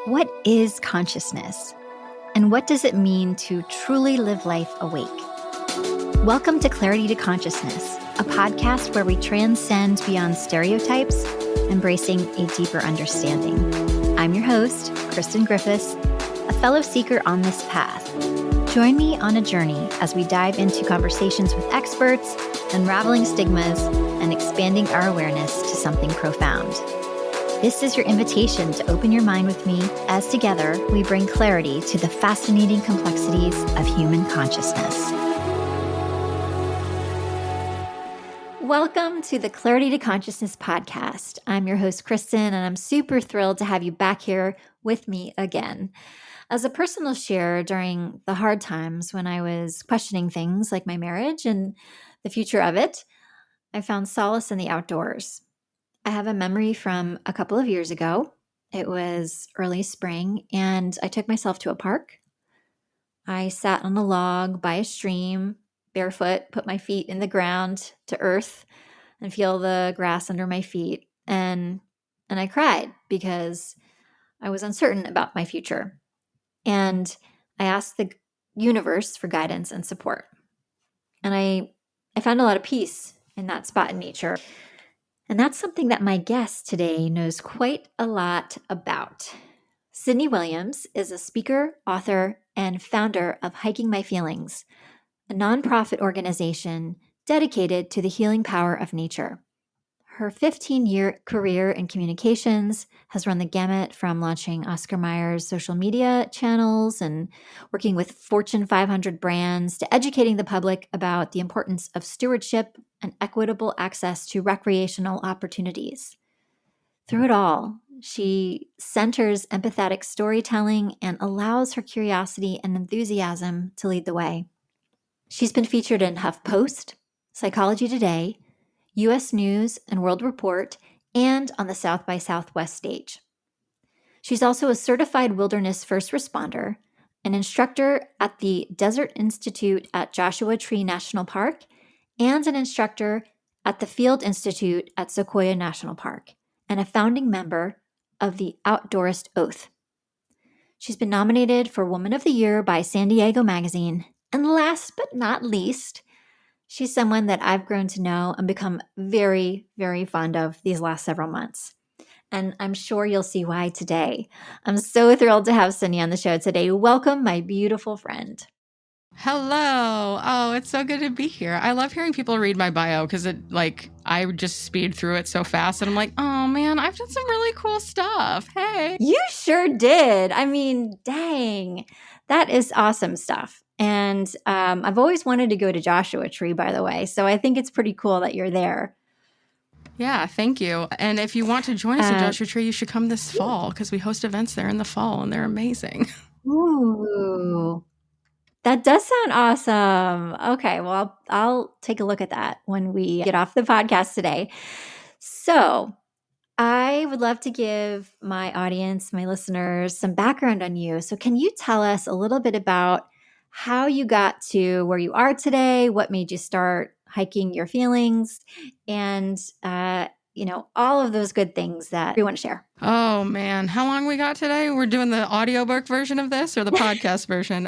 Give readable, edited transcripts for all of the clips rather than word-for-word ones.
What is consciousness? And what does it mean to truly live life awake? Welcome to Clarity to Consciousness, a podcast where we transcend beyond stereotypes, embracing a deeper understanding. I'm your host, Kristen Griffiths, a fellow seeker on this path. Join me on a journey as we dive into conversations with experts, unraveling stigmas, and expanding our awareness to something profound. This is your invitation to open your mind with me as together we bring clarity to the fascinating complexities of human consciousness. Welcome to the Clarity to Consciousness podcast. I'm your host, Kristen, and I'm super thrilled to have you back here with me again. As a personal share during the hard times when I was questioning things like my marriage and the future of it, I found solace in the outdoors. I have a memory from a couple of years ago. It was early spring, and I took myself to a park. I sat on a log by a stream, barefoot, put my feet in the ground to earth and feel the grass under my feet. And I cried because I was uncertain about my future. And I asked the universe for guidance and support. And I found a lot of peace in that spot in nature. And that's something that my guest today knows quite a lot about. Sydney Williams is a speaker, author, and founder of Hiking My Feelings, a nonprofit organization dedicated to the healing power of nature. Her 15-year career in communications has run the gamut from launching Oscar Mayer's social media channels and working with Fortune 500 brands to educating the public about the importance of stewardship and equitable access to recreational opportunities. Through it all, she centers empathetic storytelling and allows her curiosity and enthusiasm to lead the way. She's been featured in HuffPost, Psychology Today, U.S. News and World Report, and on the South by Southwest stage. She's also a certified wilderness first responder, an instructor at the Desert Institute at Joshua Tree National Park, and an instructor at the Field Institute at Sequoia National Park, and a founding member of the Outdoorist Oath. She's been nominated for Woman of the Year by San Diego Magazine, and last but not least, she's someone that I've grown to know and become very, very fond of these last several months. And I'm sure you'll see why today. I'm so thrilled to have Sydney on the show today. Welcome, my beautiful friend. Hello. Oh, it's so good to be here. I love hearing people read my bio because I just speed through it so fast and I'm like, oh man, I've done some really cool stuff. Hey. You sure did. I mean, dang, that is awesome stuff. And I've always wanted to go to Joshua Tree, by the way. So I think it's pretty cool that you're there. Yeah, thank you. And if you want to join us at Joshua Tree, you should come this fall because we host events there in the fall and they're amazing. Ooh, that does sound awesome. Okay, well, I'll take a look at that when we get off the podcast today. So I would love to give my audience, my listeners, some background on you. So can you tell us a little bit about how you got to where you are today, what made you start hiking your feelings, and all of those good things that we want to share. Oh man, how long we got today? We're doing the audiobook version of this or the podcast version?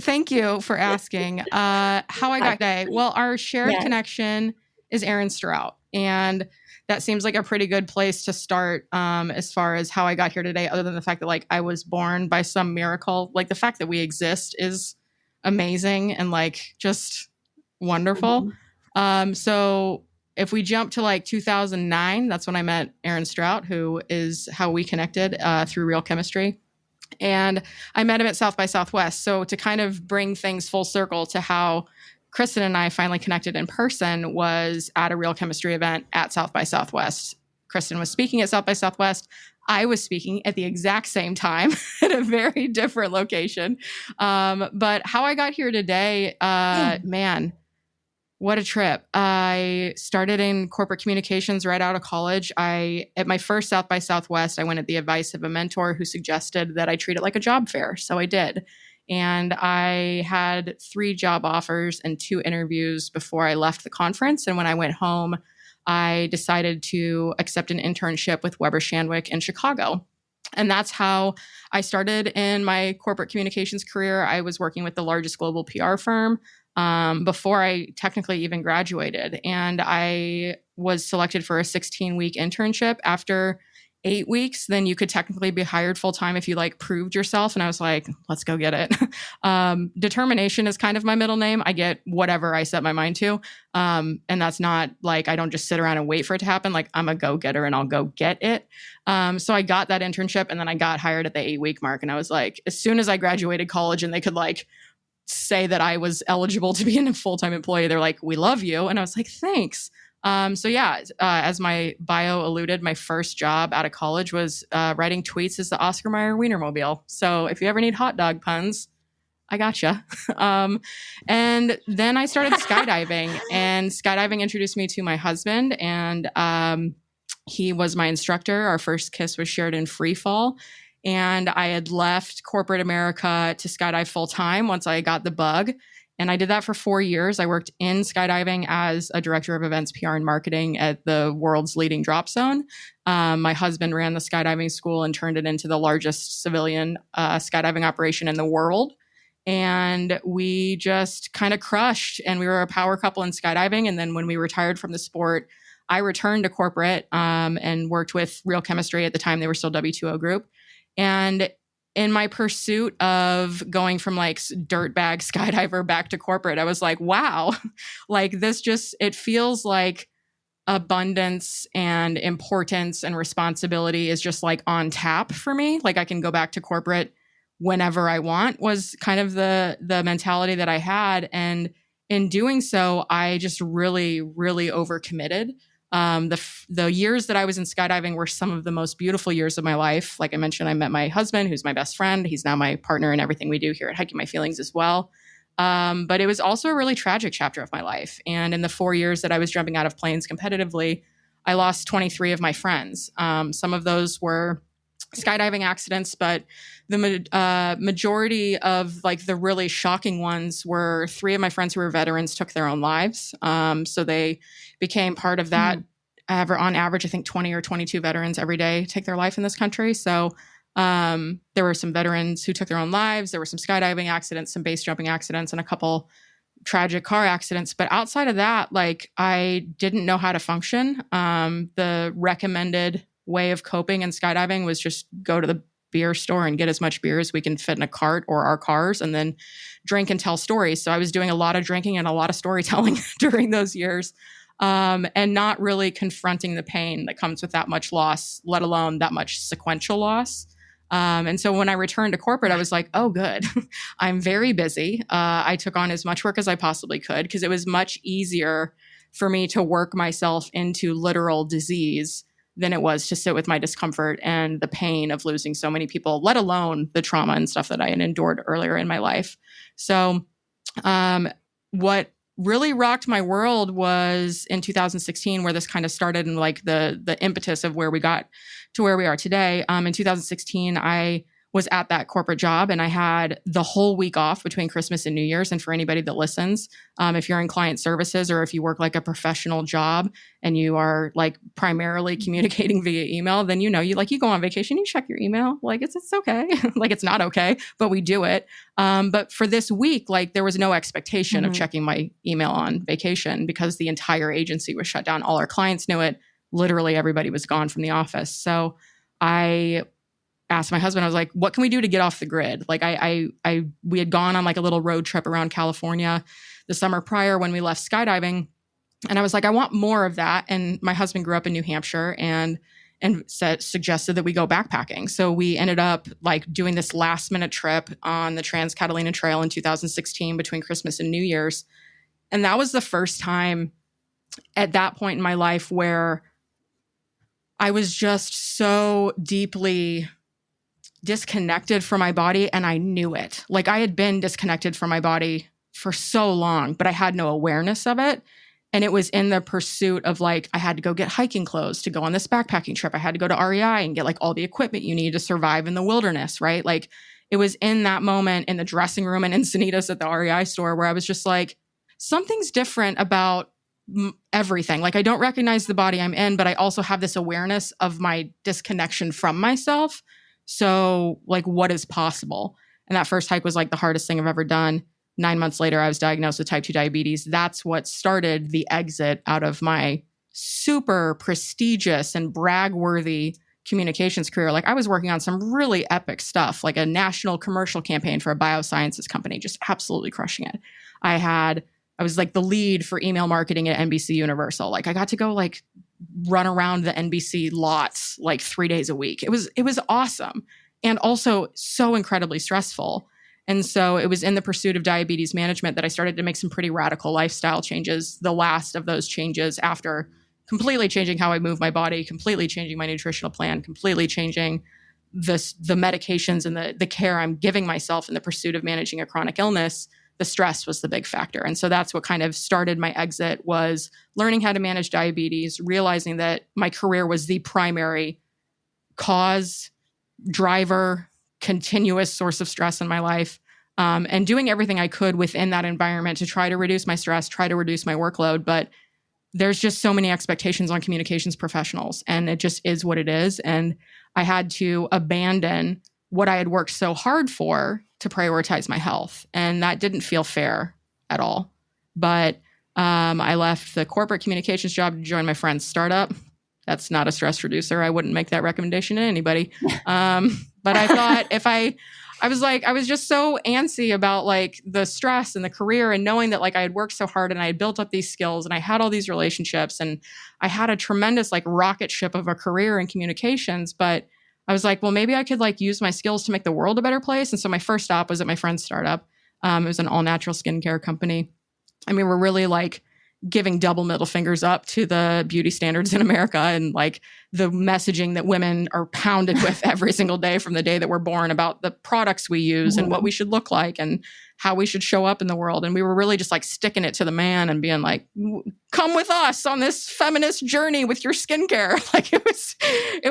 Thank you for asking. How I got today? Well, our shared connection is Aaron Strout, and that seems like a pretty good place to start as far as how I got here today, other than the fact that I was born by some miracle. The fact that we exist is amazing and just wonderful. So if we jump to 2009, that's when I met Aaron Strout, who is how we connected through Real Chemistry. And I met him at South by Southwest. So to kind of bring things full circle to how Kristen and I finally connected in person was at a Real Chemistry event at South by Southwest. Kristen was speaking at South by Southwest. I was speaking at the exact same time at a very different location. But how I got here today, man, what a trip. I started in corporate communications right out of college. At my first South by Southwest, I went at the advice of a mentor who suggested that I treat it like a job fair. So I did. And I had 3 job offers and 2 interviews before I left the conference. And when I went home, I decided to accept an internship with Weber Shandwick in Chicago. And that's how I started in my corporate communications career. I was working with the largest global PR firm before I technically even graduated. And I was selected for a 16-week internship. After 8 weeks, then you could technically be hired full time if you like proved yourself. And I was like, let's go get it. Determination is kind of my middle name. I get whatever I set my mind to. And that's not like, I don't just sit around and wait for it to happen. Like, I'm a go-getter and I'll go get it. So I got that internship, and then I got hired at the 8-week mark. And I was like, as soon as I graduated college and they could like say that I was eligible to be a full-time employee, they're like, we love you. And I was like, thanks. As my bio alluded, my first job out of college was writing tweets as the Oscar Mayer Wienermobile. So if you ever need hot dog puns, I gotcha. And then I started skydiving, and skydiving introduced me to my husband, and he was my instructor. Our first kiss was shared in free fall. And I had left corporate America to skydive full time once I got the bug. And I did that for 4 years. I worked in skydiving as a director of events, PR, and marketing at the world's leading drop zone. My husband ran the skydiving school and turned it into the largest civilian skydiving operation in the world. And we just kind of crushed, and we were a power couple in skydiving. And then when we retired from the sport, I returned to corporate and worked with Real Chemistry. At the time, they were still W2O Group. And in my pursuit of going from like dirtbag skydiver back to corporate, I was like, wow, like this just, it feels like abundance and importance and responsibility is just like on tap for me. Like I can go back to corporate whenever I want, was kind of the mentality that I had. And in doing so, I just really, really overcommitted. The years that I was in skydiving were some of the most beautiful years of my life. Like I mentioned, I met my husband, who's my best friend. He's now my partner in everything we do here at Hiking My Feelings as well. But it was also a really tragic chapter of my life. And in the 4 years that I was jumping out of planes competitively, I lost 23 of my friends. Some of those were skydiving accidents, but the majority of like the really shocking ones were 3 of my friends who were veterans took their own lives. So they became part of that. On average, I think 20 or 22 veterans every day take their life in this country. So there were some veterans who took their own lives. There were some skydiving accidents, some base jumping accidents, and a couple tragic car accidents. But outside of that, like I didn't know how to function. The recommended way of coping in skydiving was just go to the beer store and get as much beer as we can fit in a cart or our cars, and then drink and tell stories. So I was doing a lot of drinking and a lot of storytelling during those years, and not really confronting the pain that comes with that much loss, let alone that much sequential loss. And so when I returned to corporate, I was like, oh, good. I'm very busy. I took on as much work as I possibly could because it was much easier for me to work myself into literal disease than it was to sit with my discomfort and the pain of losing so many people, let alone the trauma and stuff that I had endured earlier in my life. So what really rocked my world was in 2016, where this kind of started, and like the impetus of where we got to where we are today. In 2016, I was at that corporate job, and I had the whole week off between Christmas and New Year's. And for anybody that listens, if you're in client services or if you work like a professional job and you are like primarily communicating via email, then you go on vacation, you check your email. Like it's okay. Like it's not okay, but we do it. But for this week, like there was no expectation of checking my email on vacation because the entire agency was shut down. All our clients knew it. Literally everybody was gone from the office. So I asked my husband, I was like, what can we do to get off the grid? Like we had gone on like a little road trip around California the summer prior when we left skydiving. And I was like, I want more of that. And my husband grew up in New Hampshire and suggested that we go backpacking. So we ended up like doing this last minute trip on the Trans-Catalina Trail in 2016 between Christmas and New Year's. And that was the first time at that point in my life where I was just so deeply disconnected from my body, and I knew it. Like I had been disconnected from my body for so long, but I had no awareness of it. And it was in the pursuit of like, I had to go get hiking clothes to go on this backpacking trip. I had to go to REI and get like all the equipment you need to survive in the wilderness, right? Like it was in that moment in the dressing room in Encinitas at the REI store where I was just like, something's different about everything. Like I don't recognize the body I'm in, but I also have this awareness of my disconnection from myself. So like, what is possible? And that first hike was like the hardest thing I've ever done. 9 months later, I was diagnosed with type 2 diabetes. That's what started the exit out of my super prestigious and brag-worthy communications career. Like, I was working on some really epic stuff, like a national commercial campaign for a biosciences company, just absolutely crushing it. I was like the lead for email marketing at NBC Universal. Like, I got to go like run around the NBC lots like 3 days a week. It was awesome, and also so incredibly stressful. And so it was in the pursuit of diabetes management that I started to make some pretty radical lifestyle changes. The last of those changes, after completely changing how I move my body, completely changing my nutritional plan, completely changing the medications and the care I'm giving myself in the pursuit of managing a chronic illness, the stress was the big factor. And so that's what kind of started my exit, was learning how to manage diabetes, realizing that my career was the primary cause, driver, continuous source of stress in my life, and doing everything I could within that environment to try to reduce my stress, try to reduce my workload. But there's just so many expectations on communications professionals, and it just is what it is. And I had to abandon what I had worked so hard for to prioritize my health. And that didn't feel fair at all. But I left the corporate communications job to join my friend's startup. That's not a stress reducer. I wouldn't make that recommendation to anybody. But I thought I was just so antsy about like the stress and the career, and knowing that like I had worked so hard and I had built up these skills and I had all these relationships and I had a tremendous like rocket ship of a career in communications. But I was like, well, maybe I could like use my skills to make the world a better place. And so my first stop was at my friend's startup. It was an all natural skincare company. I mean, we're really like giving double middle fingers up to the beauty standards in America and like the messaging that women are pounded with every single day from the day that we're born about the products we use and what we should look like and how we should show up in the world. And we were really just like sticking it to the man and being like, come with us on this feminist journey with your skincare. Like it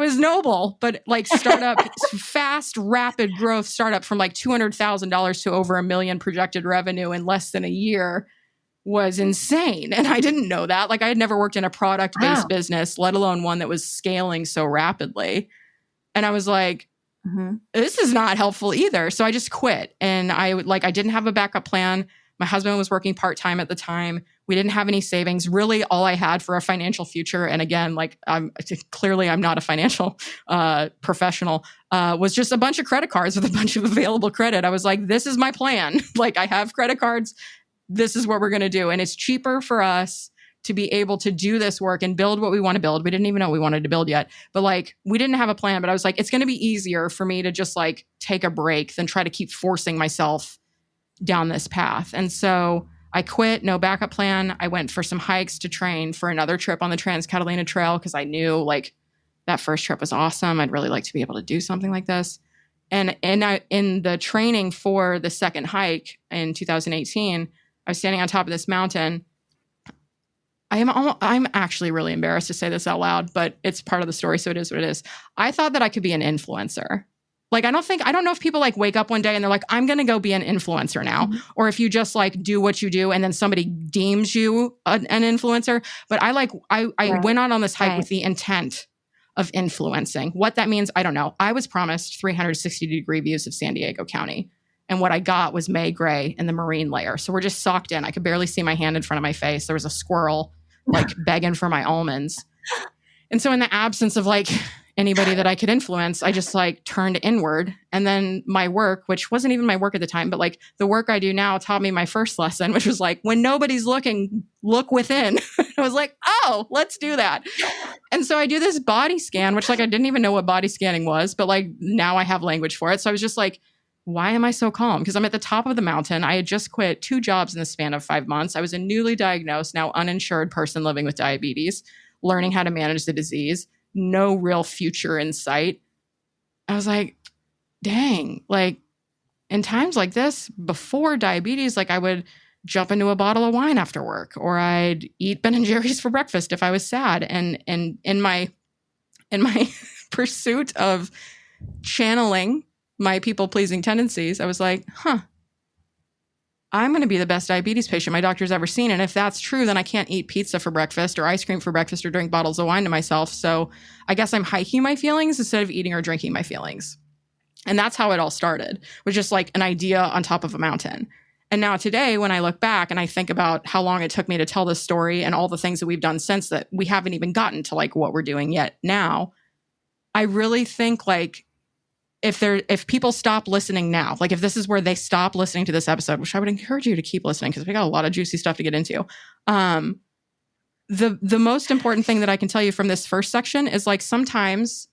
was noble, but like startup, fast, rapid growth startup from like $200,000 to over $1 million projected revenue in less than a year was insane. And I didn't know that. Like I had never worked in a product-based business, let alone one that was scaling so rapidly. And I was like, this is not helpful either. So I just quit. And I didn't have a backup plan. My husband was working part-time at the time. We didn't have any savings. Really, all I had for a financial future, and again, like I'm not a financial professional, was just a bunch of credit cards with a bunch of available credit. I was like, this is my plan. Like I have credit cards. This is what we're going to do. And it's cheaper for us to be able to do this work and build what we want to build. We didn't even know what we wanted to build yet, but like, we didn't have a plan, but I was like, it's going to be easier for me to just like take a break than try to keep forcing myself down this path. And so I quit, no backup plan. I went for some hikes to train for another trip on the Trans-Catalina Trail, because I knew like that first trip was awesome. I'd really like to be able to do something like this. And in the training for the second hike in 2018, I was standing on top of this mountain. I'm actually really embarrassed to say this out loud, but it's part of the story, so it is what it is. I thought that I could be an influencer. Like, I don't know if people like wake up one day and they're like, I'm going to go be an influencer now. Or if you just like do what you do and then somebody deems you an influencer. But I went out on this hike with the intent of influencing. What that means, I don't know. I was promised 360-degree views of San Diego County. And what I got was May gray and the marine layer. So we're just socked in. I could barely see my hand in front of my face. There was a squirrel like begging for my almonds. And so in the absence of like anybody that I could influence, I just like turned inward. And then my work, which wasn't even my work at the time, but like the work I do now taught me my first lesson, which was like, when nobody's looking, look within. I was like, oh, let's do that. And so I do this body scan, which like I didn't even know what body scanning was, but like now I have language for it. So I was just like, why am I so calm? Because I'm at the top of the mountain. I had just quit 2 jobs in the span of 5 months. I was a newly diagnosed, now uninsured person living with diabetes, learning how to manage the disease, no real future in sight. I was like, dang, like in times like this, before diabetes, like I would jump into a bottle of wine after work, or I'd eat Ben and Jerry's for breakfast if I was sad. And in my pursuit of channeling my people-pleasing tendencies, I was like, I'm going to be the best diabetes patient my doctor's ever seen. And if that's true, then I can't eat pizza for breakfast or ice cream for breakfast or drink bottles of wine to myself. So I guess I'm hiking my feelings instead of eating or drinking my feelings. And that's how it all started, was just like an idea on top of a mountain. And now today, when I look back and I think about how long it took me to tell this story and all the things that we've done since, that we haven't even gotten to like what we're doing yet now, I really think like if people stop listening now, like if this is where they stop listening to this episode, which I would encourage you to keep listening because we got a lot of juicy stuff to get into. The most important thing that I can tell you from this first section is like sometimes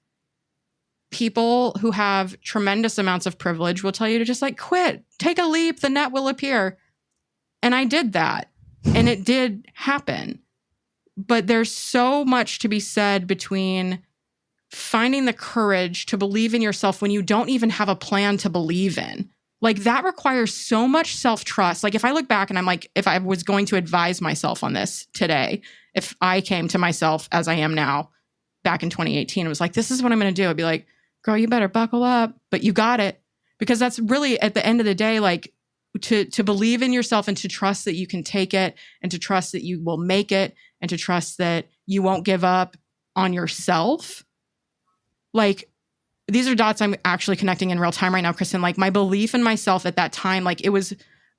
people who have tremendous amounts of privilege will tell you to just like quit, take a leap, the net will appear. And I did that and it did happen. But there's so much to be said between finding the courage to believe in yourself when you don't even have a plan to believe in. Like that requires so much self-trust. Like if I look back and I'm like, if I was going to advise myself on this today, if I came to myself as I am now back in 2018 and was like, this is what I'm going to do, I'd be like, girl, you better buckle up, but you got it. Because that's really at the end of the day, like to believe in yourself and to trust that you can take it and to trust that you will make it and to trust that you won't give up on yourself. Like these are dots I'm actually connecting in real time right now, Kristen. Like my belief in myself at that time, like it was,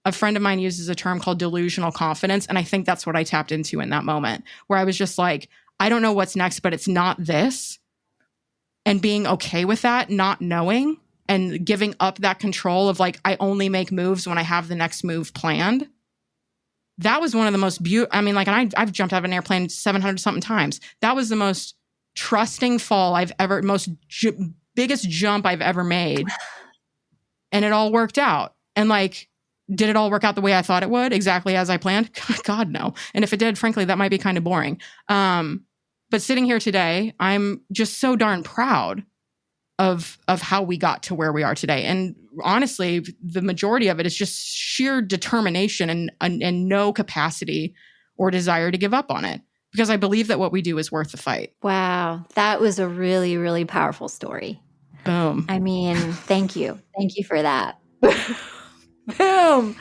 a friend of mine uses a term called delusional confidence. And I think that's what I tapped into in that moment where I was just like, I don't know what's next, but it's not this. And being okay with that, not knowing and giving up that control of like, I only make moves when I have the next move planned. That was one of the most I mean, like, and I've jumped out of an airplane 700 something times. That was the most trusting fall I've ever, biggest jump I've ever made. And it all worked out. And like, did it all work out the way I thought it would? Exactly as I planned? God, no. And if it did, frankly, that might be kind of boring. But sitting here today, I'm just so darn proud of how we got to where we are today. And honestly, the majority of it is just sheer determination and no capacity or desire to give up on it. Because I believe that what we do is worth the fight. Wow. That was a really, really powerful story. Boom. I mean, thank you. Thank you for that. Boom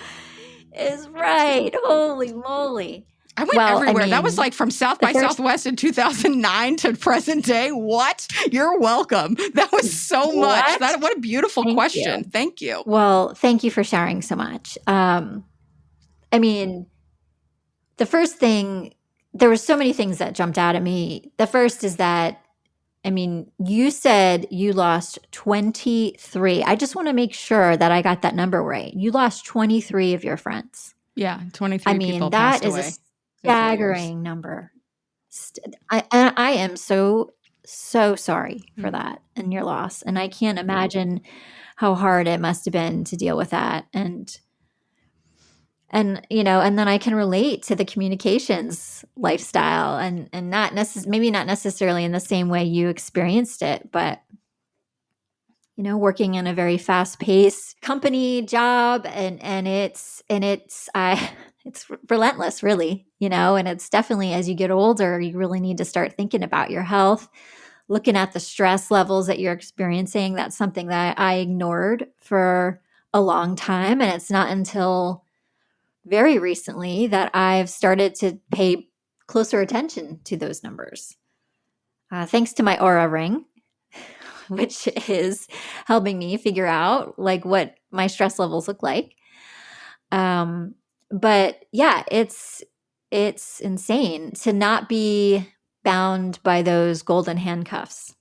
is right. Holy moly. I went everywhere. I mean, that was like from South by Southwest in 2009 to present day. What? You're welcome. That was so much. What a beautiful question. Thank you. Well, thank you for sharing so much. I mean, the first thing, there were so many things that jumped out at me. The first is that, I mean, you said you lost 23. I just want to make sure that I got that number right. You lost 23 of your friends. Yeah, 23 I mean, people that passed is away. A staggering number. I am so sorry for that and your loss. And I can't imagine how hard it must have been to deal with that. And you know, and then I can relate to the communications lifestyle and not maybe not necessarily in the same way you experienced it, but you know, working in a very fast-paced company job and it's relentless, really, you know, and it's definitely as you get older, you really need to start thinking about your health, looking at the stress levels that you're experiencing. That's something that I ignored for a long time. And it's not until very recently that I've started to pay closer attention to those numbers. Thanks to my Aura ring, which is helping me figure out like what my stress levels look like. But yeah, it's insane to not be bound by those golden handcuffs,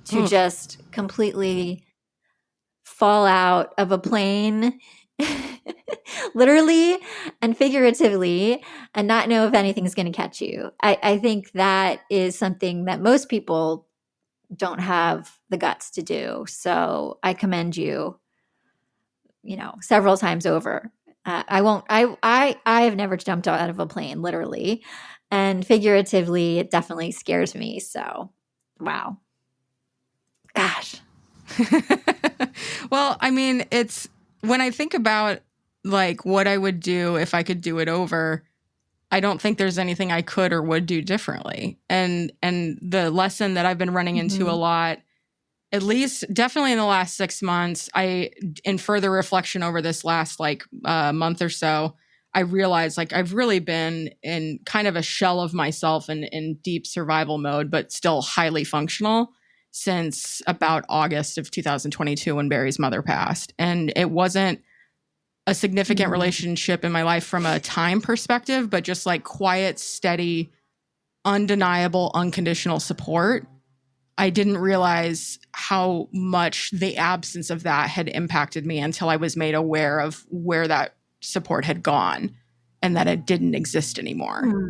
to just completely fall out of a plane, literally and figuratively, and not know if anything's going to catch you. I think that is something that most people don't have the guts to do. So I commend you, you know, several times over. I have never jumped out of a plane, literally, and figuratively, it definitely scares me. So, wow. Gosh. Well, I mean, it's when I think about like what I would do if I could do it over, I don't think there's anything I could or would do differently. And the lesson that I've been running into a lot, at least definitely in the last 6 months, in further reflection over this last like month or so, I realized like I've really been in kind of a shell of myself and in deep survival mode, but still highly functional. since about August of 2022 when Barry's mother passed. And it wasn't a significant relationship in my life from a time perspective, but just like quiet, steady, undeniable, unconditional support. I didn't realize how much the absence of that had impacted me until I was made aware of where that support had gone and that it didn't exist anymore.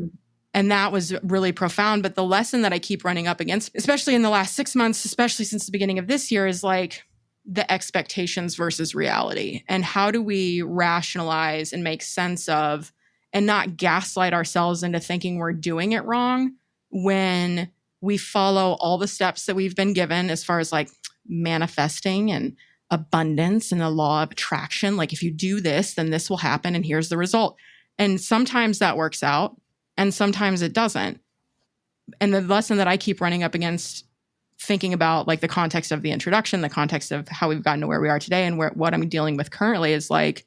And that was really profound. But the lesson that I keep running up against, especially in the last 6 months, especially since the beginning of this year, is like the expectations versus reality. And how do we rationalize and make sense of and not gaslight ourselves into thinking we're doing it wrong when we follow all the steps that we've been given as far as like manifesting and abundance and the law of attraction. Like if you do this, then this will happen and here's the result. And sometimes that works out and sometimes it doesn't. And the lesson that I keep running up against thinking about like the context of the introduction, the context of how we've gotten to where we are today and what I'm dealing with currently is like,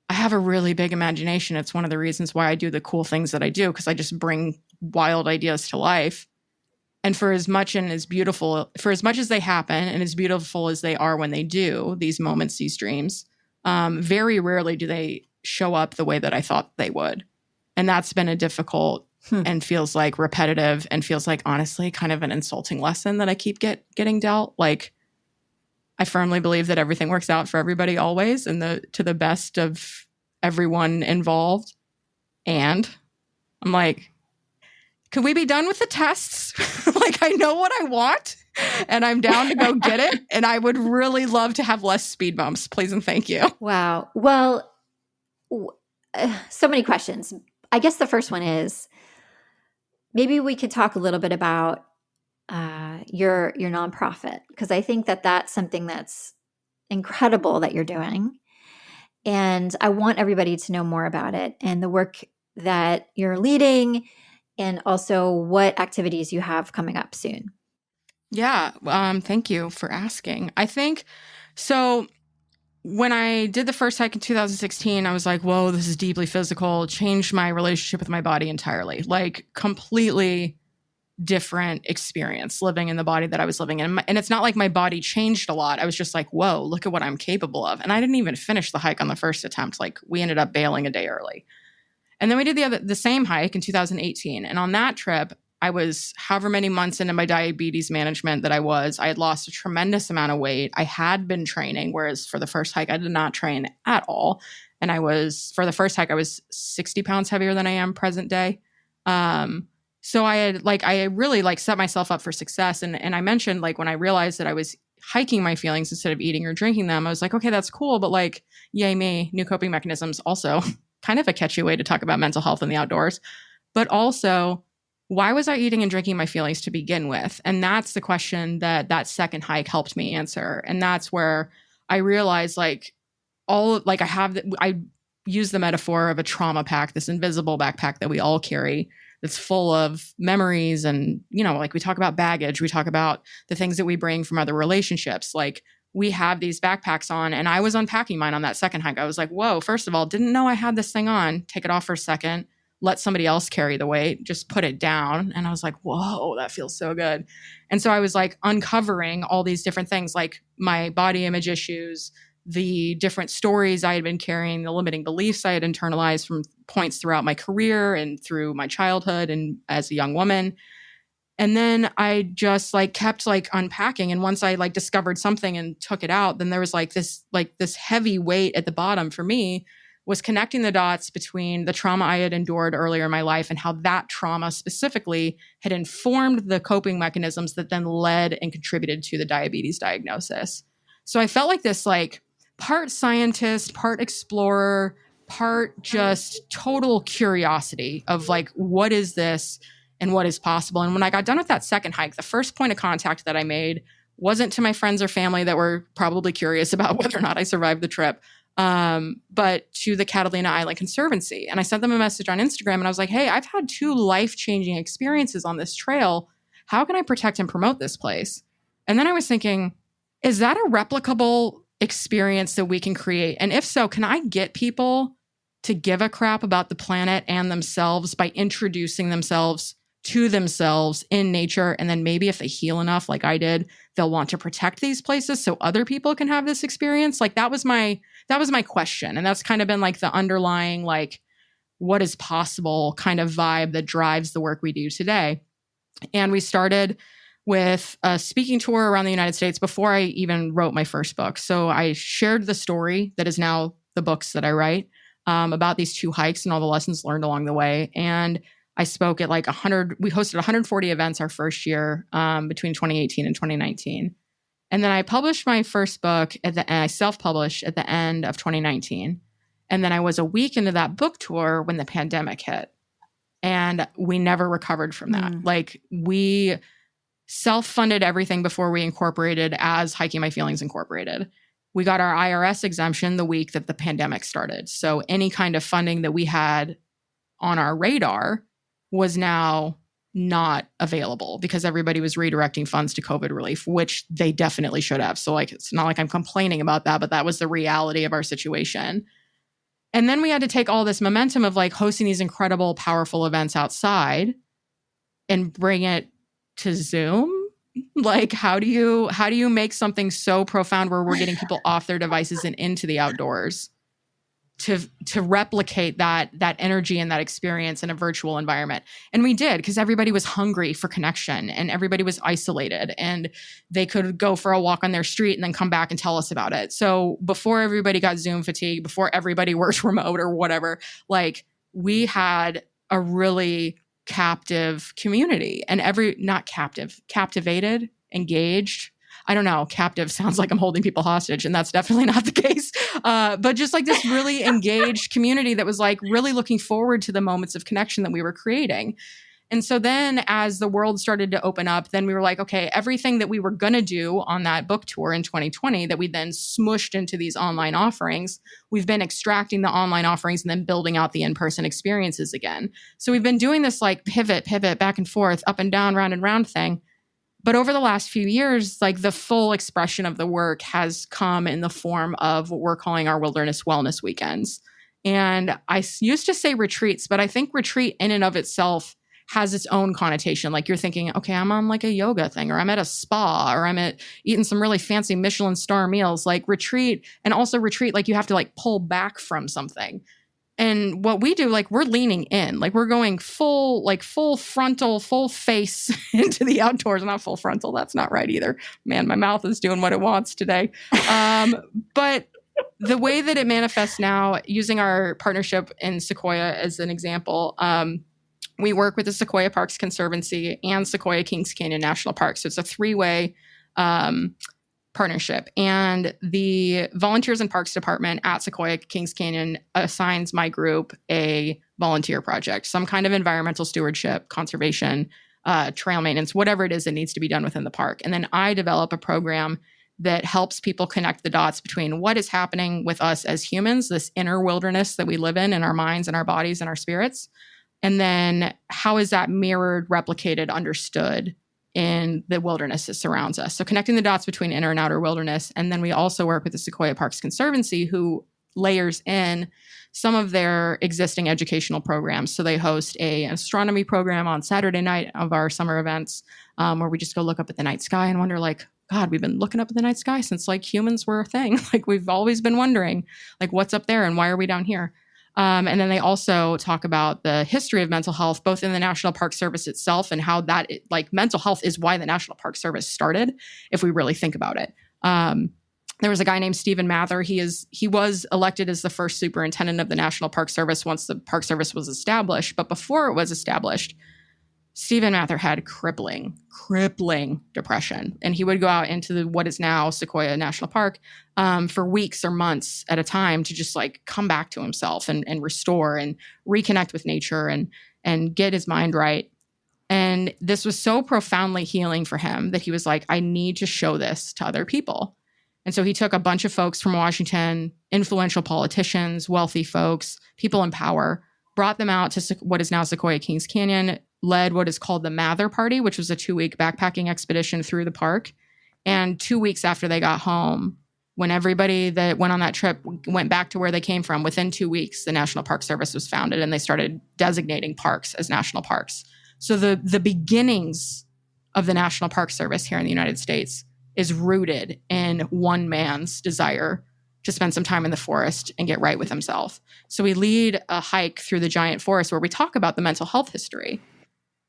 I have a really big imagination. It's one of the reasons why I do the cool things that I do, because I just bring wild ideas to life. And for as much and as beautiful, for as much as they happen and as beautiful as they are when they do, these moments, these dreams, very rarely do they show up the way that I thought they would. And that's been a difficult and feels like repetitive and feels like, honestly, kind of an insulting lesson that I keep getting dealt. Like, I firmly believe that everything works out for everybody always and to the best of everyone involved. And I'm like, could we be done with the tests? Like, I know what I want and I'm down to go get it. And I would really love to have less speed bumps. Please and thank you. Wow. Well, so many questions. I guess the first one is maybe we could talk a little bit about your nonprofit, because I think that that's something that's incredible that you're doing. And I want everybody to know more about it and the work that you're leading and also what activities you have coming up soon. Yeah. Thank you for asking. I think so. When I did the first hike in 2016, I was like, whoa, this is deeply physical. It changed my relationship with my body entirely. Like completely different experience living in the body that I was living in. And it's not like my body changed a lot. I was just like, whoa, look at what I'm capable of. And I didn't even finish the hike on the first attempt. Like we ended up bailing a day early. And then we did the same hike in 2018. And on that trip, I was however many months into my diabetes management that I had lost a tremendous amount of weight. I had been training, whereas for the first hike, I did not train at all. And for the first hike, I was 60 pounds heavier than I am present day. So I really set myself up for success. And I mentioned like when I realized that I was hiking my feelings instead of eating or drinking them, I was like, okay, that's cool. But like, yay me, new coping mechanisms, also kind of a catchy way to talk about mental health in the outdoors. But also, why was I eating and drinking my feelings to begin with? And that's the question that second hike helped me answer. And that's where I realized I use the metaphor of a trauma pack, this invisible backpack that we all carry that's full of memories. And, like we talk about baggage, we talk about the things that we bring from other relationships. Like we have these backpacks on, and I was unpacking mine on that second hike. I was like, whoa, first of all, didn't know I had this thing on. Take it off for a second. Let somebody else carry the weight, just put it down. And I was like, whoa, that feels so good. And so I was like uncovering all these different things, like my body image issues, the different stories I had been carrying, the limiting beliefs I had internalized from points throughout my career and through my childhood and as a young woman. And then I just kept unpacking. And once I discovered something and took it out, then there was this heavy weight at the bottom for me, was connecting the dots between the trauma I had endured earlier in my life and how that trauma specifically had informed the coping mechanisms that then led and contributed to the diabetes diagnosis. So I felt like this part scientist, part explorer, part just total curiosity of what is this and what is possible. And when I got done with that second hike, the first point of contact that I made wasn't to my friends or family that were probably curious about whether or not I survived the trip, but to the Catalina Island Conservancy. And I sent them a message on Instagram and I was like, hey, I've had 2 life-changing experiences on this trail. How can I protect and promote this place? And then I was thinking, is that a replicable experience that we can create? And if so, can I get people to give a crap about the planet and themselves by introducing themselves to themselves in nature. And then maybe if they heal enough, like I did, they'll want to protect these places so other people can have this experience. Like that was my question. And that's kind of been like the underlying, like, what is possible kind of vibe that drives the work we do today. And we started with a speaking tour around the United States before I even wrote my first book. So I shared the story that is now the books that I write about these 2 hikes and all the lessons learned along the way. And I spoke at like we hosted 140 events our first year between 2018 and 2019. And then I published my first book I self-published at the end of 2019. And then I was a week into that book tour when the pandemic hit. And we never recovered from that. Like we self-funded everything before we incorporated as Hiking My Feelings Incorporated. We got our IRS exemption the week that the pandemic started. So any kind of funding that we had on our radar was now not available because everybody was redirecting funds to COVID relief, which they definitely should have. So like, it's not like I'm complaining about that, but that was the reality of our situation. And then we had to take all this momentum of like hosting these incredible, powerful events outside and bring it to Zoom. Like, how do you make something so profound where we're getting people off their devices and into the outdoors to replicate that energy and that experience in a virtual environment? And we did, because everybody was hungry for connection and everybody was isolated and they could go for a walk on their street and then come back and tell us about it. So before everybody got Zoom fatigue, before everybody worked remote or whatever, like we had a really captive community and captivated, engaged. I don't know. Captive sounds like I'm holding people hostage, and that's definitely not the case. But just like this really engaged community that was like really looking forward to the moments of connection that we were creating. And so then as the world started to open up, then we were like, okay, everything that we were going to do on that book tour in 2020 that we then smushed into these online offerings, we've been extracting the online offerings and then building out the in-person experiences again. So we've been doing this like pivot back and forth, up and down, round and round thing. But over the last few years, like the full expression of the work has come in the form of what we're calling our wilderness wellness weekends. And I used to say retreats, but I think retreat in and of itself has its own connotation. Like you're thinking, okay, I'm on like a yoga thing, or I'm at a spa, or I'm at eating some really fancy Michelin star meals. Like retreat, and also retreat, like you have to like pull back from something. And what we do, like we're leaning in, like we're going full frontal, full face into the outdoors. Not full frontal. That's not right either. Man, my mouth is doing what it wants today. But the way that it manifests now, using our partnership in Sequoia as an example, we work with the Sequoia Parks Conservancy and Sequoia Kings Canyon National Park. So it's a 3-way partnership. And the Volunteers and Parks Department at Sequoia Kings Canyon assigns my group a volunteer project, some kind of environmental stewardship, conservation, trail maintenance, whatever it is that needs to be done within the park. And then I develop a program that helps people connect the dots between what is happening with us as humans, this inner wilderness that we live in our minds and our bodies and our spirits. And then how is that mirrored, replicated, understood in the wilderness that surrounds us? So connecting the dots between inner and outer wilderness. And then we also work with the Sequoia Parks Conservancy, who layers in some of their existing educational programs. So they host an astronomy program on Saturday night of our summer events, where we just go look up at the night sky and wonder, like, God, we've been looking up at the night sky since like humans were a thing. Like we've always been wondering, like, what's up there and why are we down here? And then they also talk about the history of mental health, both in the National Park Service itself and how that, like, mental health is why the National Park Service started, if we really think about it. There was a guy named Stephen Mather. He was elected as the first superintendent of the National Park Service once the Park Service was established. But before it was established, Stephen Mather had crippling depression. And he would go out into what is now Sequoia National Park for weeks or months at a time to just like come back to himself and restore and reconnect with nature and get his mind right. And this was so profoundly healing for him that he was like, I need to show this to other people. And so he took a bunch of folks from Washington, influential politicians, wealthy folks, people in power, brought them out to what is now Sequoia Kings Canyon, led what is called the Mather Party, which was a 2-week backpacking expedition through the park. And 2 weeks after they got home, when everybody that went on that trip went back to where they came from, within 2 weeks, the National Park Service was founded and they started designating parks as national parks. So the beginnings of the National Park Service here in the United States is rooted in one man's desire to spend some time in the forest and get right with himself. So we lead a hike through the giant forest where we talk about the mental health history.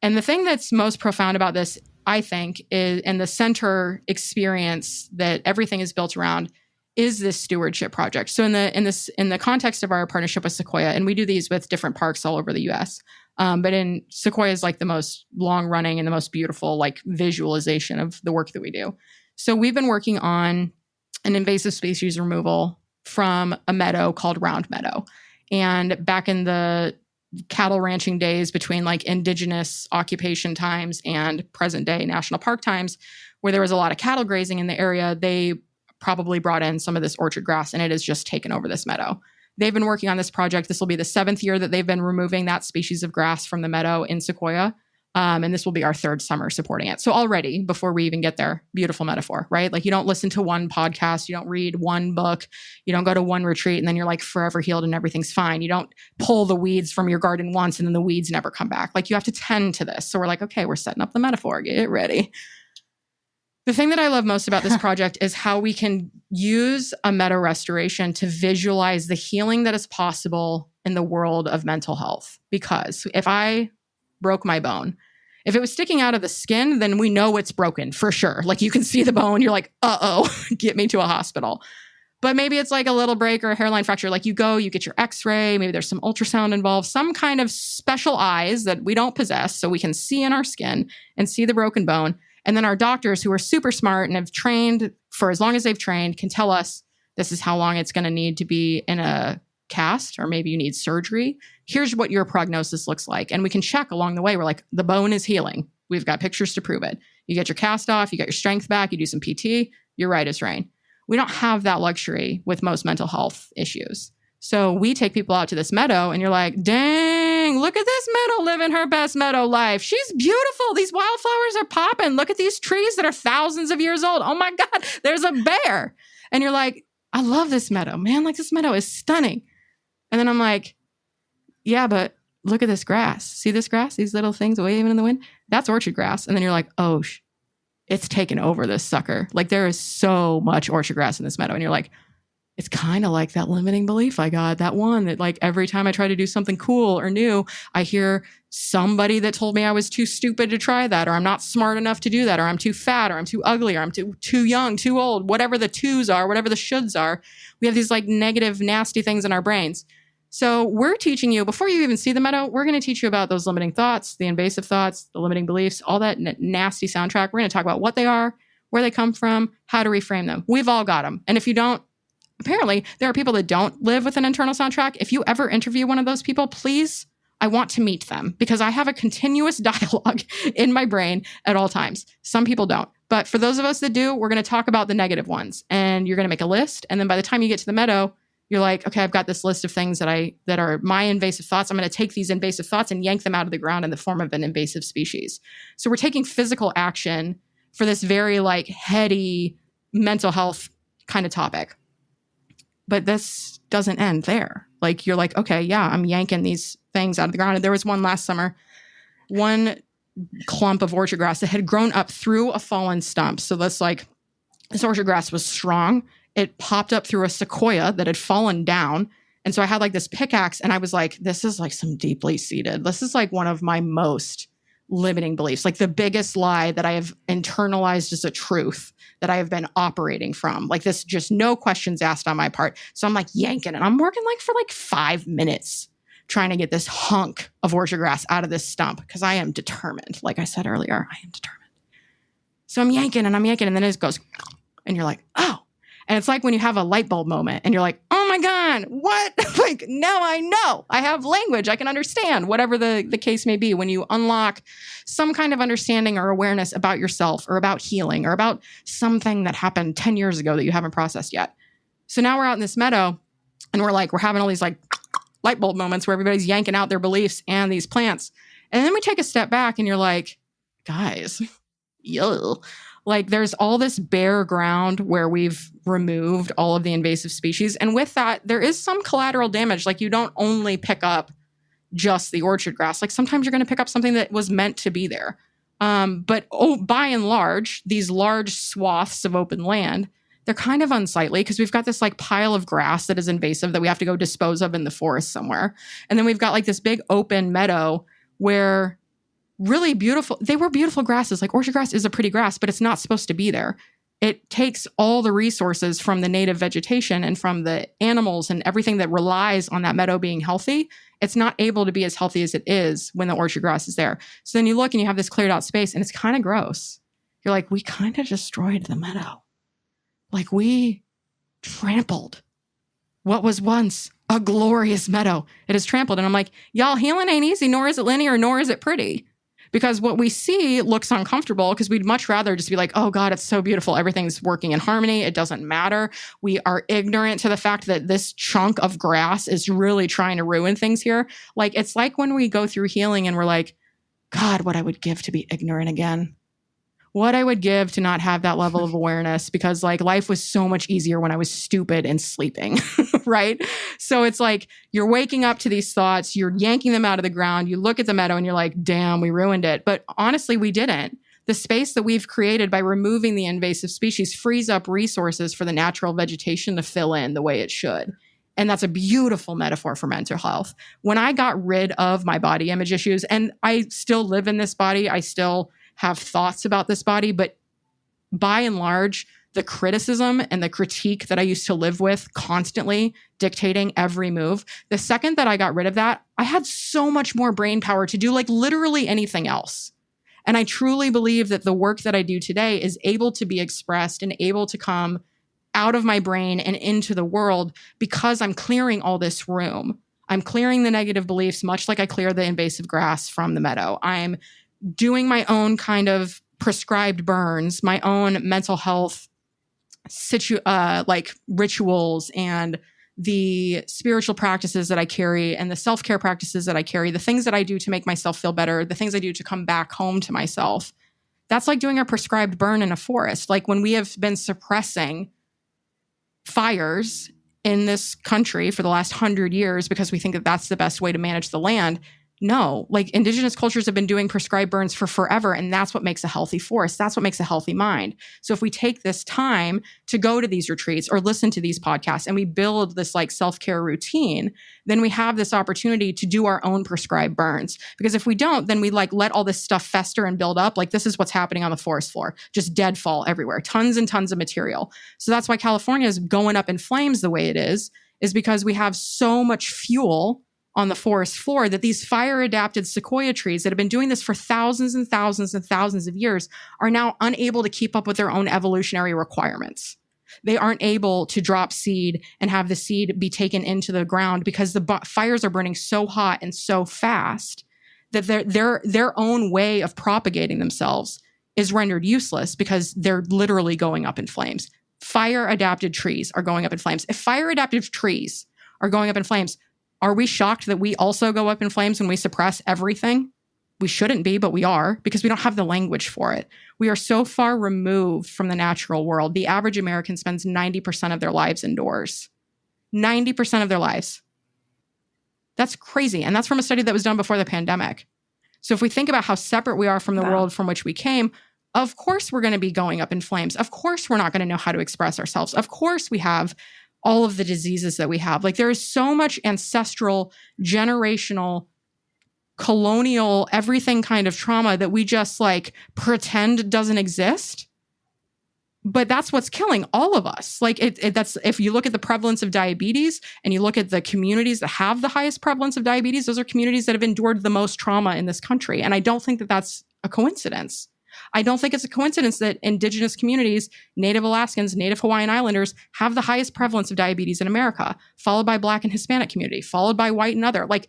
And the thing that's most profound about this, I think, is, and the center experience that everything is built around, is this stewardship project. So in the context of our partnership with Sequoia, and we do these with different parks all over the U.S., but in Sequoia is like the most long running and the most beautiful like visualization of the work that we do. So we've been working on an invasive species removal from a meadow called Round Meadow. And back in the cattle ranching days between like indigenous occupation times and present day national park times, where there was a lot of cattle grazing in the area, they probably brought in some of this orchard grass and it has just taken over this meadow. They've been working on this project. This will be the 7th year that they've been removing that species of grass from the meadow in Sequoia. And this will be our 3rd summer supporting it. So already, before we even get there, beautiful metaphor, right? Like you don't listen to one podcast, you don't read one book, you don't go to one retreat and then you're like forever healed and everything's fine. You don't pull the weeds from your garden once and then the weeds never come back. Like you have to tend to this. So we're like, okay, we're setting up the metaphor, get ready. The thing that I love most about this project is how we can use a meadow restoration to visualize the healing that is possible in the world of mental health. Because if I broke my bone, if it was sticking out of the skin, then we know it's broken for sure. Like you can see the bone, you're like, uh-oh, get me to a hospital. But maybe it's like a little break or a hairline fracture. Like you go, you get your x-ray, maybe there's some ultrasound involved, some kind of special eyes that we don't possess so we can see in our skin and see the broken bone. And then our doctors who are super smart and have trained for as long as they've trained can tell us this is how long it's going to need to be in a cast, or maybe you need surgery. Here's what your prognosis looks like. And we can check along the way. We're like, the bone is healing. We've got pictures to prove it. You get your cast off, you get your strength back, you do some PT, you're right as rain. We don't have that luxury with most mental health issues. So we take people out to this meadow and you're like, dang, look at this meadow living her best meadow life. She's beautiful. These wildflowers are popping. Look at these trees that are thousands of years old. Oh my God, there's a bear. And you're like, I love this meadow, man. Like this meadow is stunning. And then I'm like, yeah, but look at this grass. See this grass? These little things waving in the wind? That's orchard grass. And then you're like, oh, it's taken over this sucker. Like there is so much orchard grass in this meadow. And you're like, it's kind of like that limiting belief I got, that one that like every time I try to do something cool or new, I hear somebody that told me I was too stupid to try that, or I'm not smart enough to do that, or I'm too fat, or I'm too ugly, or I'm too young, too old, whatever the twos are, whatever the shoulds are. We have these like negative, nasty things in our brains. So we're teaching you, before you even see the meadow, we're going to teach you about those limiting thoughts, the invasive thoughts, the limiting beliefs, all that nasty soundtrack. We're going to talk about what they are, where they come from, how to reframe them. We've all got them. And if you don't, apparently there are people that don't live with an internal soundtrack. If you ever interview one of those people, please, I want to meet them because I have a continuous dialogue in my brain at all times. Some people don't. But for those of us that do, we're going to talk about the negative ones and you're going to make a list. And then by the time you get to the meadow, you're like, okay, I've got this list of things that are my invasive thoughts. I'm going to take these invasive thoughts and yank them out of the ground in the form of an invasive species. So we're taking physical action for this very like heady mental health kind of topic. But this doesn't end there. Like you're like, okay, yeah, I'm yanking these things out of the ground. And there was one last summer, one clump of orchard grass that had grown up through a fallen stump. So this orchard grass was strong. It popped up through a sequoia that had fallen down. And so I had like this pickaxe and I was like, this is like some deeply seated. This is like one of my most limiting beliefs, like the biggest lie that I have internalized as a truth that I have been operating from. Like this, just no questions asked on my part. So I'm like yanking and I'm working like for like 5 minutes trying to get this hunk of orchard grass out of this stump because I am determined. Like I said earlier, I am determined. So I'm yanking and then it goes and you're like, oh. And it's like when you have a light bulb moment and you're like, oh my God, what? Like, now I know. I have language. I can understand whatever the case may be when you unlock some kind of understanding or awareness about yourself or about healing or about something that happened 10 years ago that you haven't processed yet. So now we're out in this meadow and we're having all these like light bulb moments where everybody's yanking out their beliefs and these plants. And then we take a step back and you're like, guys, yo. Like there's all this bare ground where we've removed all of the invasive species. And with that, there is some collateral damage. Like you don't only pick up just the orchard grass. Like sometimes you're going to pick up something that was meant to be there. But by and large, these large swaths of open land, they're kind of unsightly because we've got this like pile of grass that is invasive that we have to go dispose of in the forest somewhere. And then we've got like this big open meadow where really beautiful, they were beautiful grasses. Like orchard grass is a pretty grass, but it's not supposed to be there. It takes all the resources from the native vegetation and from the animals and everything that relies on that meadow being healthy. It's not able to be as healthy as it is when the orchard grass is there. So then you look and you have this cleared out space and it's kind of gross. You're like, we kind of destroyed the meadow. Like we trampled what was once a glorious meadow. It is trampled. And I'm like, y'all, healing ain't easy, nor is it linear, nor is it pretty. Because what we see looks uncomfortable because we'd much rather just be like, oh God, it's so beautiful. Everything's working in harmony. It doesn't matter. We are ignorant to the fact that this chunk of grass is really trying to ruin things here. Like, it's like when we go through healing and we're like, God, what I would give to be ignorant again. What I would give to not have that level of awareness, because like life was so much easier when I was stupid and sleeping, right? So it's like you're waking up to these thoughts, you're yanking them out of the ground, you look at the meadow and you're like, damn, we ruined it. But honestly, we didn't. The space that we've created by removing the invasive species frees up resources for the natural vegetation to fill in the way it should. And that's a beautiful metaphor for mental health. When I got rid of my body image issues, and I still live in this body, I still have thoughts about this body, but by and large, the criticism and the critique that I used to live with constantly dictating every move, the second that I got rid of that, I had so much more brain power to do like literally anything else. And I truly believe that the work that I do today is able to be expressed and able to come out of my brain and into the world because I'm clearing all this room. I'm clearing the negative beliefs, much like I clear the invasive grass from the meadow. I'm doing my own kind of prescribed burns, my own mental health like rituals and the spiritual practices that I carry and the self-care practices that I carry, the things that I do to make myself feel better, the things I do to come back home to myself. That's like doing a prescribed burn in a forest. Like when we have been suppressing fires in this country for the last 100 years because we think that that's the best way to manage the land. No, like indigenous cultures have been doing prescribed burns for forever. And that's what makes a healthy forest. That's what makes a healthy mind. So if we take this time to go to these retreats or listen to these podcasts and we build this like self-care routine, then we have this opportunity to do our own prescribed burns. Because if we don't, then we like let all this stuff fester and build up. Like this is what's happening on the forest floor, just deadfall everywhere, tons and tons of material. So that's why California is going up in flames the way it is because we have so much fuel on the forest floor that these fire-adapted sequoia trees that have been doing this for thousands and thousands and thousands of years are now unable to keep up with their own evolutionary requirements. They aren't able to drop seed and have the seed be taken into the ground because the fires are burning so hot and so fast that their own way of propagating themselves is rendered useless because they're literally going up in flames. Fire-adapted trees are going up in flames. If fire-adapted trees are going up in flames, are we shocked that we also go up in flames when we suppress everything? We shouldn't be, but we are because we don't have the language for it. We are so far removed from the natural world. The average American spends 90% of their lives indoors. 90% of their lives. That's crazy. And that's from a study that was done before the pandemic. So if we think about how separate we are from the world from which we came, of course we're going to be going up in flames. Of course we're not going to know how to express ourselves. Of course we have all of the diseases that we have. Like there is so much ancestral, generational, colonial, everything kind of trauma that we just like pretend doesn't exist. But that's what's killing all of us. Like that's, if you look at the prevalence of diabetes and you look at the communities that have the highest prevalence of diabetes, those are communities that have endured the most trauma in this country. And I don't think that that's a coincidence. I don't think it's a coincidence that indigenous communities, Native Alaskans, Native Hawaiian Islanders have the highest prevalence of diabetes in America, followed by Black and Hispanic community, followed by white and other. Like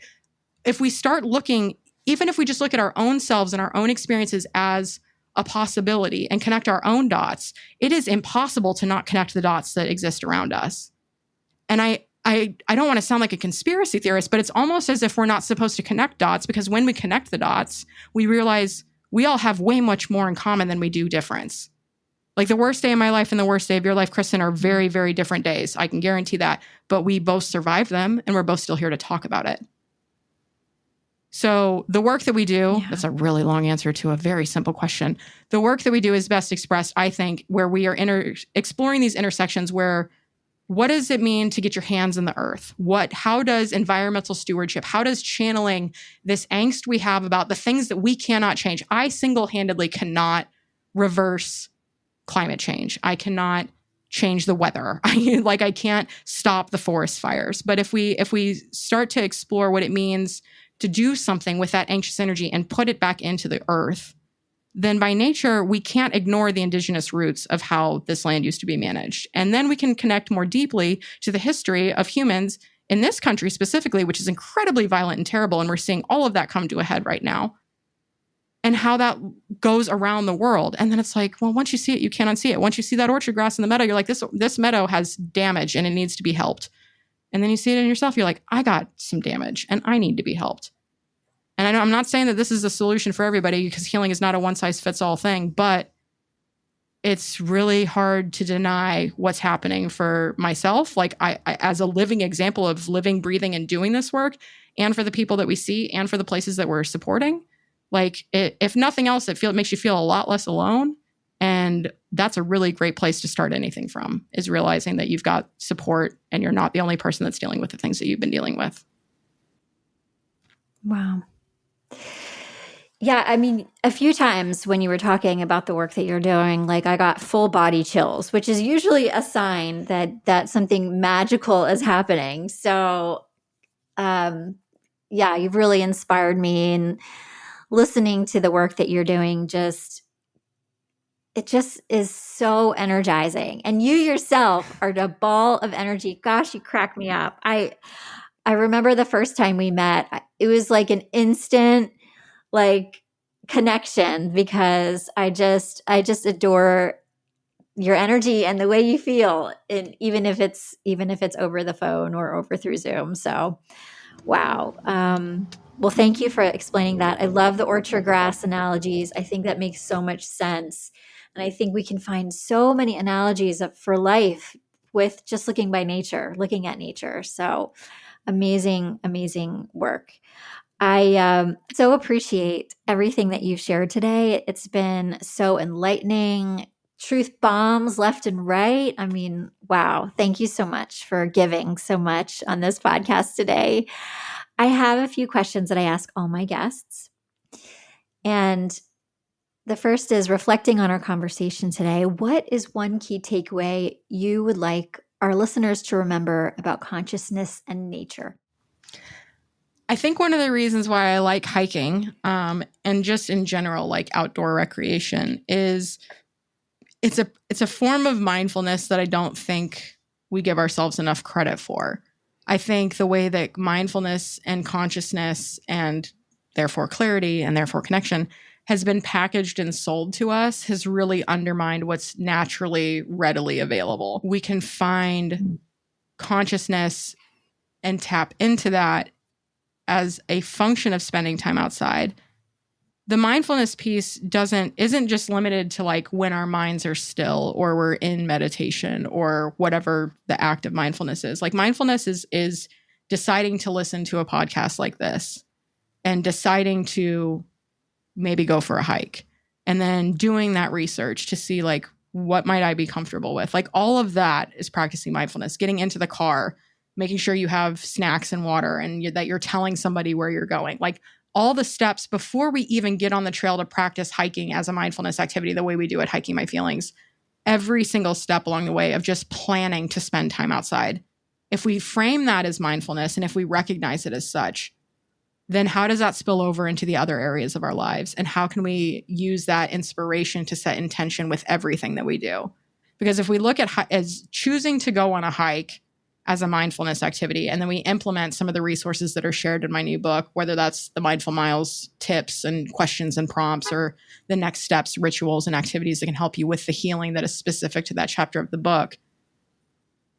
if we start looking, even if we just look at our own selves and our own experiences as a possibility and connect our own dots, it is impossible to not connect the dots that exist around us. And I don't want to sound like a conspiracy theorist, but it's almost as if we're not supposed to connect dots because when we connect the dots, we realize we all have way much more in common than we do difference. Like the worst day of my life and the worst day of your life, Kristen, are very, very different days. I can guarantee that. But we both survived them and we're both still here to talk about it. So the work that we do, that's a really long answer to a very simple question. The work that we do is best expressed, I think, where we are exploring these intersections where what does it mean to get your hands in the earth? How does environmental stewardship, how does channeling this angst we have about the things that we cannot change? I single-handedly cannot reverse climate change. I cannot change the weather. I can't stop the forest fires. But if we start to explore what it means to do something with that anxious energy and put it back into the earth, then by nature, we can't ignore the indigenous roots of how this land used to be managed. And then we can connect more deeply to the history of humans in this country specifically, which is incredibly violent and terrible. And we're seeing all of that come to a head right now. And how that goes around the world. And then it's like, well, once you see it, you can't unsee it. Once you see that orchard grass in the meadow, you're like, this meadow has damage and it needs to be helped. And then you see it in yourself, you're like, I got some damage and I need to be helped. And I know I'm not saying that this is a solution for everybody because healing is not a one-size-fits-all thing, but it's really hard to deny what's happening for myself. Like I as a living example of living, breathing, and doing this work, and for the people that we see and for the places that we're supporting. Like if nothing else, it makes you feel a lot less alone. And that's a really great place to start anything from, is realizing that you've got support and you're not the only person that's dealing with the things that you've been dealing with. Wow. Yeah, I mean, a few times when you were talking about the work that you're doing, like I got full body chills, which is usually a sign that something magical is happening. So, yeah, you've really inspired me, and listening to the work that you're doing it just is so energizing. And you yourself are a ball of energy. Gosh, you crack me up. I remember the first time we met, it was like an instant connection, because I just adore your energy and the way you feel, and even if it's over the phone or over through Zoom. So, wow. Well, thank you for explaining that. I love the orchard grass analogies. I think that makes so much sense. And I think we can find so many analogies for life with just looking at nature. So amazing, amazing work. I so appreciate everything that you've shared today. It's been so enlightening. Truth bombs left and right. I mean, wow. Thank you so much for giving so much on this podcast today. I have a few questions that I ask all my guests. And the first is, reflecting on our conversation today, what is one key takeaway you would like our listeners to remember about consciousness and nature? I think one of the reasons why I like hiking, and just in general, like outdoor recreation, is it's a form of mindfulness that I don't think we give ourselves enough credit for. I think the way that mindfulness and consciousness, and therefore clarity and therefore connection, has been packaged and sold to us has really undermined what's naturally readily available. We can find consciousness and tap into that as a function of spending time outside. The mindfulness piece isn't just limited to like when our minds are still or we're in meditation or whatever the act of mindfulness is. Like mindfulness is deciding to listen to a podcast like this and deciding to maybe go for a hike and then doing that research to see like, what might I be comfortable with? Like all of that is practicing mindfulness. Getting into the car, making sure you have snacks and water, and that you're telling somebody where you're going. Like all the steps before we even get on the trail to practice hiking as a mindfulness activity, the way we do at Hiking My Feelings, every single step along the way of just planning to spend time outside. If we frame that as mindfulness and if we recognize it as such, then how does that spill over into the other areas of our lives? And how can we use that inspiration to set intention with everything that we do? Because if we look at as choosing to go on a hike as a mindfulness activity, and then we implement some of the resources that are shared in my new book, whether that's the Mindful Miles tips and questions and prompts, or the next steps, rituals and activities that can help you with the healing that is specific to that chapter of the book.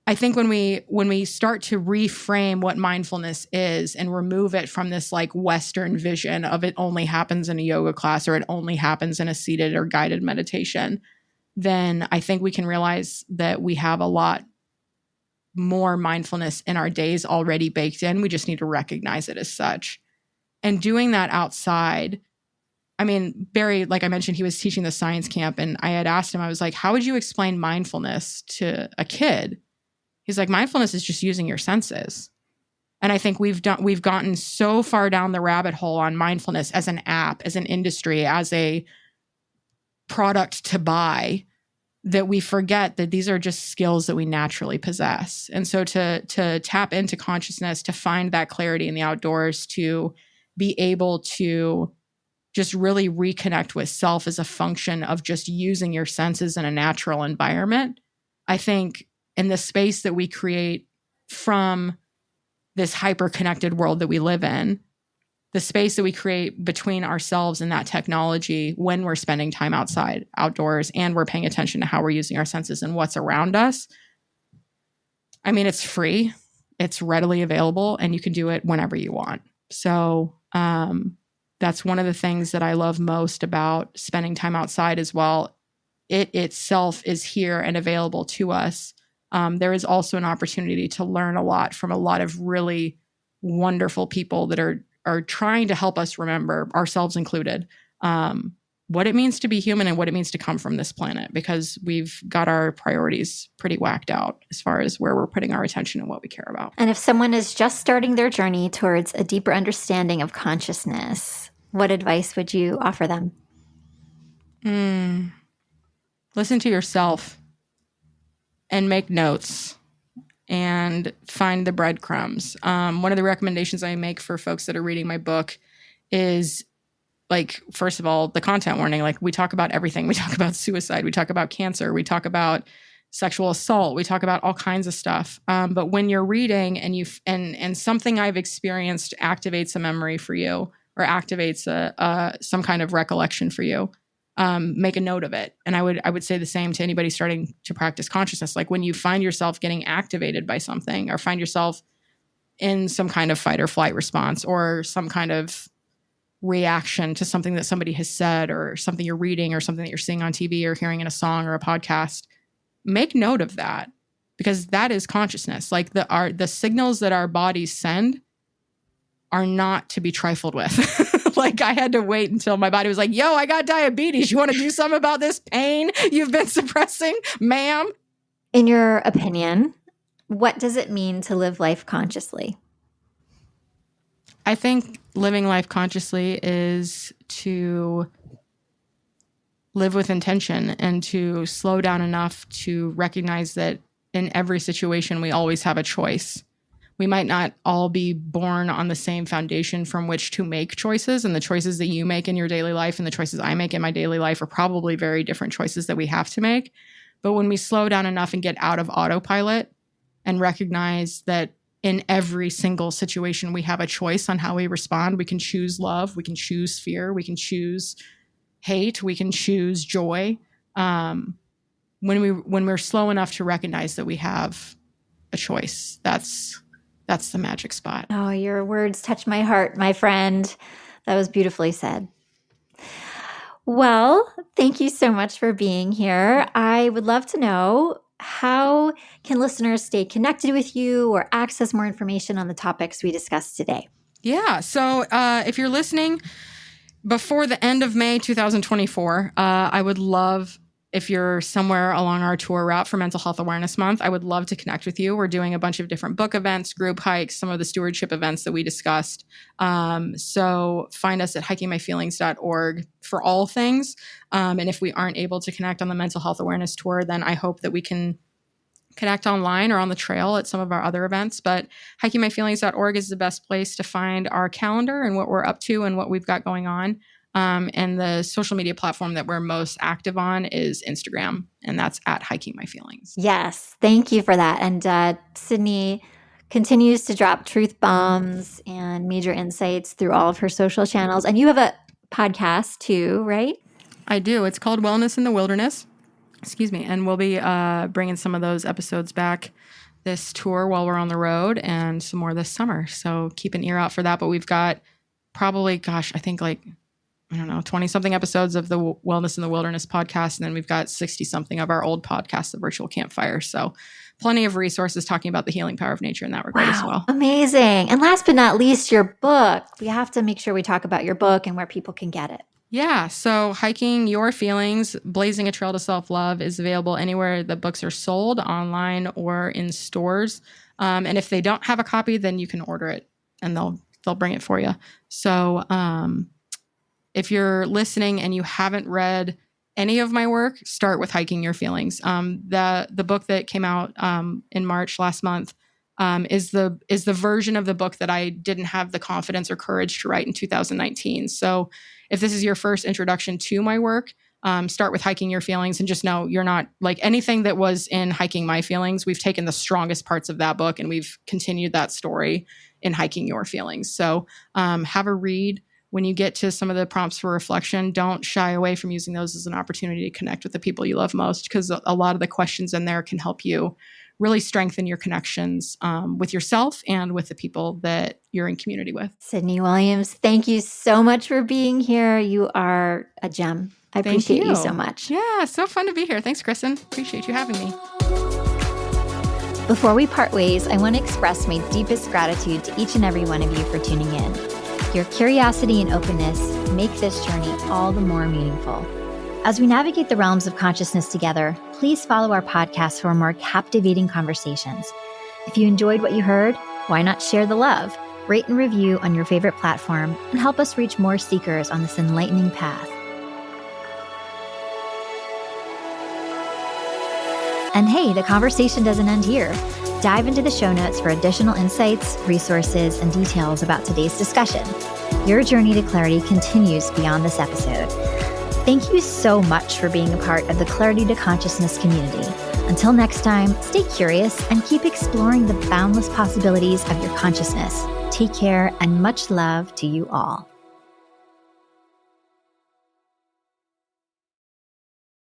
I think when we start to reframe what mindfulness is and remove it from this like Western vision of it only happens in a yoga class or it only happens in a seated or guided meditation, then I think we can realize that we have a lot more mindfulness in our days already baked in. We just need to recognize it as such. And doing that outside, I mean, Barry, like I mentioned, he was teaching the science camp, and I had asked him, I was like, how would you explain mindfulness to a kid? He's like, mindfulness is just using your senses. And I think we've gotten so far down the rabbit hole on mindfulness as an app, as an industry, as a product to buy, that we forget that these are just skills that we naturally possess. And so to tap into consciousness, to find that clarity in the outdoors, to be able to just really reconnect with self as a function of just using your senses in a natural environment. I think in the space that we create from this hyper-connected world that we live in, the space that we create between ourselves and that technology when we're spending time outdoors, and we're paying attention to how we're using our senses and what's around us. I mean, it's free, it's readily available, and you can do it whenever you want. So that's one of the things that I love most about spending time outside as well. It itself is here and available to us. There is also an opportunity to learn a lot from a lot of really wonderful people that are trying to help us remember, ourselves included, what it means to be human and what it means to come from this planet, because we've got our priorities pretty whacked out as far as where we're putting our attention and what we care about. And if someone is just starting their journey towards a deeper understanding of consciousness, what advice would you offer them? Listen to yourself and make notes and find the breadcrumbs. One of the recommendations I make for folks that are reading my book is, like, first of all, the content warning. Like, we talk about everything. We talk about suicide. We talk about cancer. We talk about sexual assault. We talk about all kinds of stuff. But when you're reading and something I've experienced activates a memory for you, or activates some kind of recollection for you, make a note of it. And I would say the same to anybody starting to practice consciousness. Like, when you find yourself getting activated by something, or find yourself in some kind of fight or flight response, or some kind of reaction to something that somebody has said, or something you're reading, or something that you're seeing on TV or hearing in a song or a podcast, make note of that, because that is consciousness. Like, the signals that our bodies send are not to be trifled with. Like, I had to wait until my body was like, yo, I got diabetes. You want to do something about this pain you've been suppressing, ma'am? In your opinion, what does it mean to live life consciously? I think living life consciously is to live with intention, and to slow down enough to recognize that in every situation, we always have a choice. We might not all be born on the same foundation from which to make choices, and the choices that you make in your daily life and the choices I make in my daily life are probably very different choices that we have to make. But when we slow down enough and get out of autopilot and recognize that in every single situation, we have a choice on how we respond. We can choose love, we can choose fear, we can choose hate, we can choose joy. When we're slow enough to recognize that we have a choice, that's the magic spot. Oh, your words touch my heart, my friend. That was beautifully said. Well, thank you so much for being here. I would love to know, how can listeners stay connected with you or access more information on the topics we discussed today? Yeah. So if you're listening before the end of May 2024, I would love, if you're somewhere along our tour route for Mental Health Awareness Month, I would love to connect with you. We're doing a bunch of different book events, group hikes, some of the stewardship events that we discussed. So find us at hikingmyfeelings.org for all things. And if we aren't able to connect on the Mental Health Awareness Tour, then I hope that we can connect online or on the trail at some of our other events. But hikingmyfeelings.org is the best place to find our calendar and what we're up to and what we've got going on. And the social media platform that we're most active on is Instagram, and that's at Hiking My Feelings. Yes, thank you for that. And Sydney continues to drop truth bombs and major insights through all of her social channels. And you have a podcast too, right? I do. It's called Wellness in the Wilderness. Excuse me. And we'll be bringing some of those episodes back this tour while we're on the road, and some more this summer. So keep an ear out for that. But we've got probably, I think like I don't know, 20 something episodes of the Wellness in the Wilderness podcast. And then we've got 60 something of our old podcast, the virtual campfire. So plenty of resources talking about the healing power of nature in that regard as well. Amazing. And last but not least, your book. We have to make sure we talk about your book and where people can get it. Yeah. So Hiking Your Feelings, Blazing a Trail to Self-Love is available anywhere the books are sold, online or in stores. And if they don't have a copy, then you can order it and they'll bring it for you. So, if you're listening and you haven't read any of my work, start with Hiking Your Feelings. The book that came out in March last month is the version of the book that I didn't have the confidence or courage to write in 2019. So if this is your first introduction to my work, start with Hiking Your Feelings and just know you're not like anything that was in Hiking My Feelings. We've taken the strongest parts of that book and we've continued that story in Hiking Your Feelings. So have a read. When you get to some of the prompts for reflection, don't shy away from using those as an opportunity to connect with the people you love most, because a lot of the questions in there can help you really strengthen your connections with yourself and with the people that you're in community with. Sydney Williams, thank you so much for being here. You are a gem. I appreciate you so much. Yeah, so fun to be here. Thanks, Kristen. Appreciate you having me. Before we part ways, I want to express my deepest gratitude to each and every one of you for tuning in. Your curiosity and openness make this journey all the more meaningful. As we navigate the realms of consciousness together, please follow our podcast for more captivating conversations. If you enjoyed what you heard, why not share the love, rate and review on your favorite platform, and help us reach more seekers on this enlightening path. And hey, the conversation doesn't end here. Dive into the show notes for additional insights, resources, and details about today's discussion. Your journey to clarity continues beyond this episode. Thank you so much for being a part of the Clarity to Consciousness community. Until next time, stay curious and keep exploring the boundless possibilities of your consciousness. Take care and much love to you all.